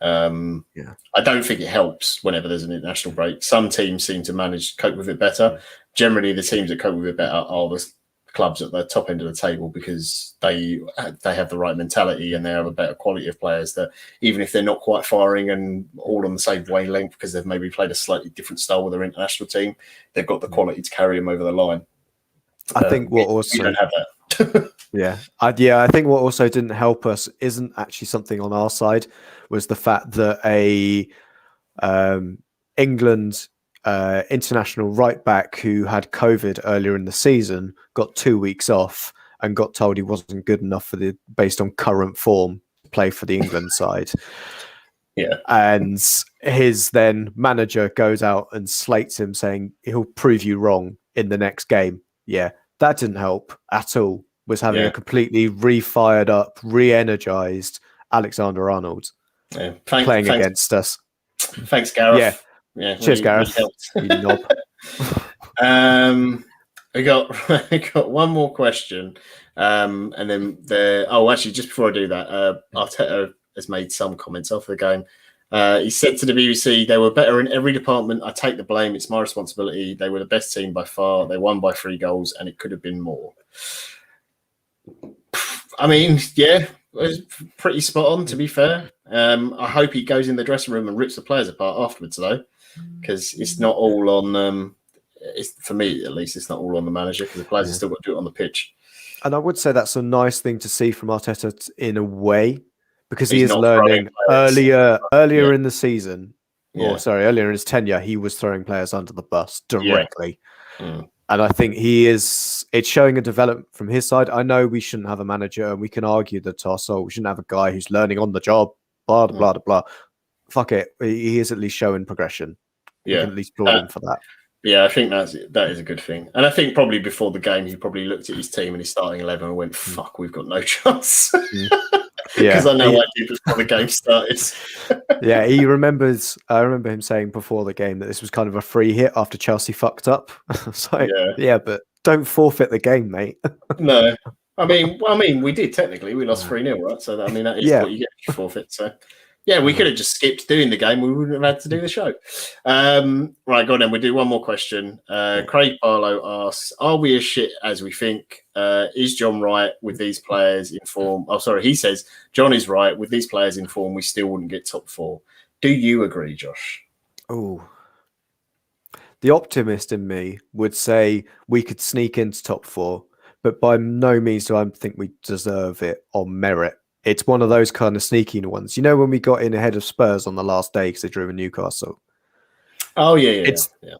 I don't think it helps whenever there's an international break. Some teams seem to cope with it better. Generally, the teams that cope with it better are the clubs at the top end of the table, because they have the right mentality and they have a better quality of players that, even if they're not quite firing and all on the same wavelength because they've maybe played a slightly different style with their international team, they've got the quality to carry them over the line. I think what also... We don't have that. I think what also didn't help us isn't actually something on our side, was the fact that a England international right back who had COVID earlier in the season got 2 weeks off and got told he wasn't good enough based on current form to play for the England side. And his then manager goes out and slates him, saying he'll prove you wrong in the next game. That didn't help at all. was having a completely re-fired up, re-energized Alexander-Arnold playing against us. Thanks, Gareth. Yeah. Cheers, Gareth. You knob. We got one more question, and then actually, just before I do that, Arteta has made some comments after the game. He said to the BBC, "They were better in every department. I take the blame. It's my responsibility. They were the best team by far. They won by 3 goals, and it could have been more." I mean, it was pretty spot on, to be fair. I hope he goes in the dressing room and rips the players apart afterwards, though, because it's not all on. For me, at least, it's not all on the manager, because the players have still got to do it on the pitch. And I would say that's a nice thing to see from Arteta in a way, because he is learning earlier in the season. Earlier in his tenure, he was throwing players under the bus directly. And I think it's showing a development from his side. I know we shouldn't have a manager, and we can argue the toss, we shouldn't have a guy who's learning on the job, blah, blah, blah, blah. Fuck it. He is at least showing progression. You can at least applaud him for that. Yeah, I think that is a good thing. And I think probably before the game, he probably looked at his team and his starting 11 and went, fuck, we've got no chance. Because I know I did before the game started. He remembers. I remember him saying before the game that this was kind of a free hit after Chelsea fucked up. So but don't forfeit the game, mate. No, I mean, we did technically. We lost 3-0, right? So that is what you get if you forfeit. So we could have just skipped doing the game. We wouldn't have had to do the show. Right, go on then. We'll do one more question. Craig Barlow asks, "Are we as shit as we think? Is John right with these players in form?" Oh, sorry. He says, "John is right. With these players in form, we still wouldn't get top 4. Do you agree, Josh?" Oh, the optimist in me would say we could sneak into top 4, but by no means do I think we deserve it on merit. It's one of those kind of sneaky ones. You know, when we got in ahead of Spurs on the last day because they drew in Newcastle. Oh, yeah.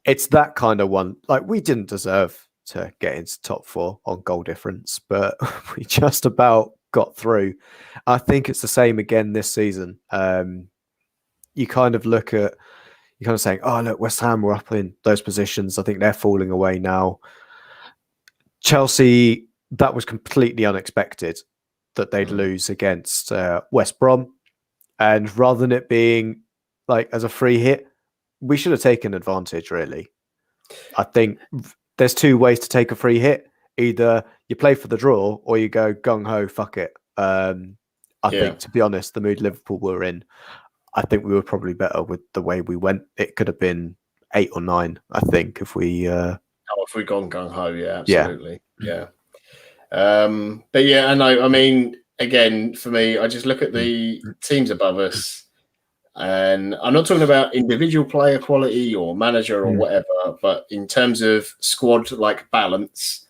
It's that kind of one. Like, we didn't deserve to get into top 4 on goal difference, but we just about got through. I think it's the same again this season. You kind of look at, you're kind of saying, oh, look, West Ham were up in those positions. I think they're falling away now. Chelsea, that was completely unexpected that they'd lose against West Brom. And rather than it being like as a free hit, we should have taken advantage, really. I think there's 2 ways to take a free hit. Either you play for the draw or you go gung-ho, fuck it. I think, to be honest, the mood Liverpool were in, I think we were probably better with the way we went. It could have been 8 or 9, I think, if we... if we'd gone gung-ho, absolutely. Yeah. But I know. I mean, again, for me, I just look at the teams above us, and I'm not talking about individual player quality or manager or whatever, but in terms of squad balance,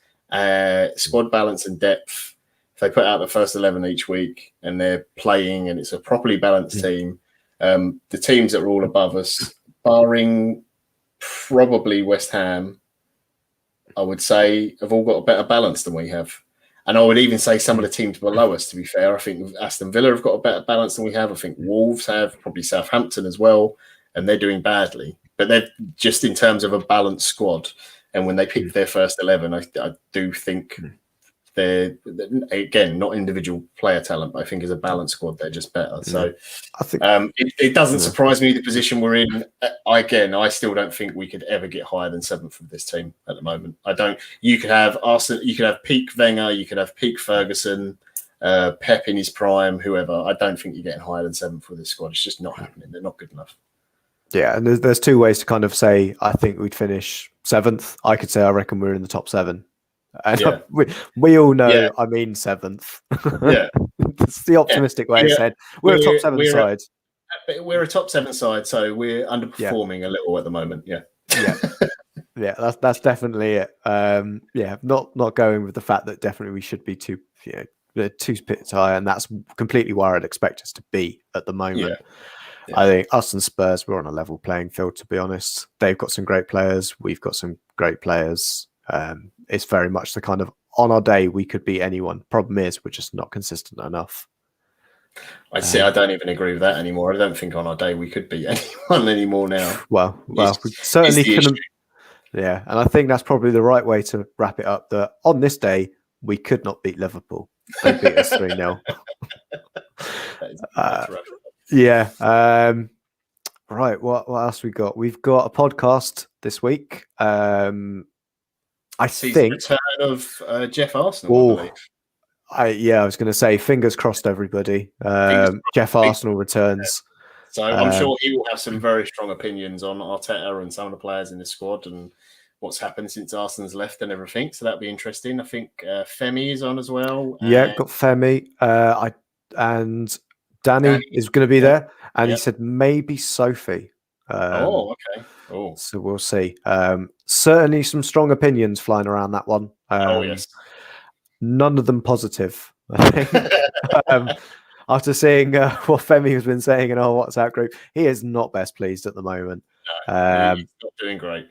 squad balance and depth. If they put out the first 11 each week and they're playing and it's a properly balanced team, the teams that are all above us, barring probably West Ham, I would say have all got a better balance than we have. And I would even say some of the teams below us, to be fair. I think Aston Villa have got a better balance than we have. I think Wolves have, probably Southampton as well, and they're doing badly. But they're just in terms of a balanced squad. And when they pick their first 11, I do think they're, again, not individual player talent, but I think as a balanced squad, they're just better. So I think it doesn't surprise me the position we're in. I still don't think we could ever get higher than 7th with this team at the moment. I don't. You could have Arsenal, you could have peak Wenger, you could have peak Ferguson, Pep in his prime, whoever. I don't think you're getting higher than 7th with this squad. It's just not happening. They're not good enough. Yeah, and there's 2 ways to kind of say I think we'd finish 7th. I could say I reckon we're in the top 7. And we all know I mean 7th. Yeah. It's the optimistic way I said. We're a top 7 side. We're a top 7 side, so we're underperforming a little at the moment. Yeah. That's definitely it. Not going with the fact that definitely we should be 2 pits higher, and that's completely where I'd expect us to be at the moment. Yeah. I think us and Spurs, we're on a level playing field, to be honest. They've got some great players. We've got some great players. It's very much the kind of, on our day, we could beat anyone. Problem is, we're just not consistent enough. I see. I don't even agree with that anymore. I don't think on our day we could beat anyone anymore now. Well, we certainly couldn't. Yeah, and I think that's probably the right way to wrap it up. That on this day, we could not beat Liverpool. They beat us 3-0. That's rough. Yeah. Right. What else we got? We've got a podcast this week. I Sees think the return of Jeff Arsenal, I believe. I was going to say, fingers crossed, everybody. Jeff Arsenal returns. So I'm sure he will have some very strong opinions on Arteta and some of the players in the squad and what's happened since Arsenal's left and everything. So that'll be interesting. I think Femi is on as well. Yeah, got Femi. And Dani is going to be there. And he said maybe Sophie. Okay. Oh. So we'll see. Certainly some strong opinions flying around that one. Yes. None of them positive, I think. After seeing what Femi has been saying in our WhatsApp group, he is not best pleased at the moment. No, he's not doing great.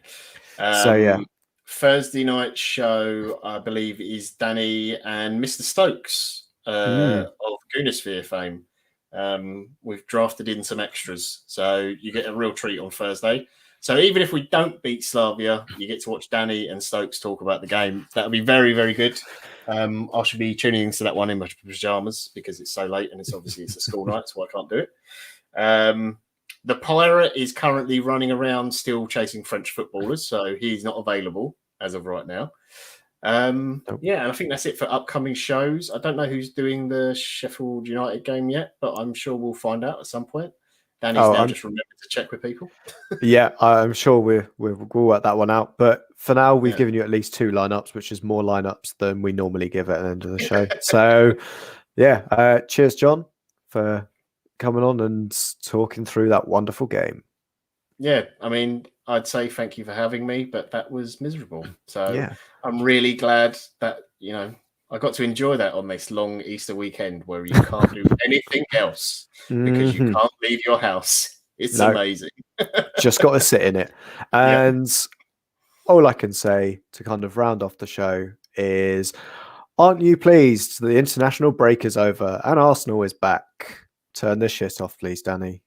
Thursday night show, I believe, is Dani and Mr. Stokes of Goonosphere fame. We've drafted in some extras, so you get a real treat on Thursday. So even if we don't beat Slavia, you get to watch Dani and Stokes talk about the game. That'll be very, very good. I should be tuning into that one in my pajamas because it's so late and it's a school night, so I can't do it. The Pirate is currently running around still chasing French footballers, so he's not available as of right now. And I think that's it for upcoming shows. I don't know who's doing the Sheffield United game yet, but I'm sure we'll find out at some point. Danny's just remembered to check with people. Yeah, I'm sure we'll work that one out. But for now, we've given you at least 2 lineups, which is more lineups than we normally give at the end of the show. So, cheers, John, for coming on and talking through that wonderful game. Yeah, I mean, I'd say thank you for having me, but that was miserable. So I'm really glad that, I got to enjoy that on this long Easter weekend where you can't do anything else because you can't leave your house. It's amazing. Just got to sit in it. And all I can say to kind of round off the show is, aren't you pleased the international break is over and Arsenal is back? Turn this shit off, please, Dani.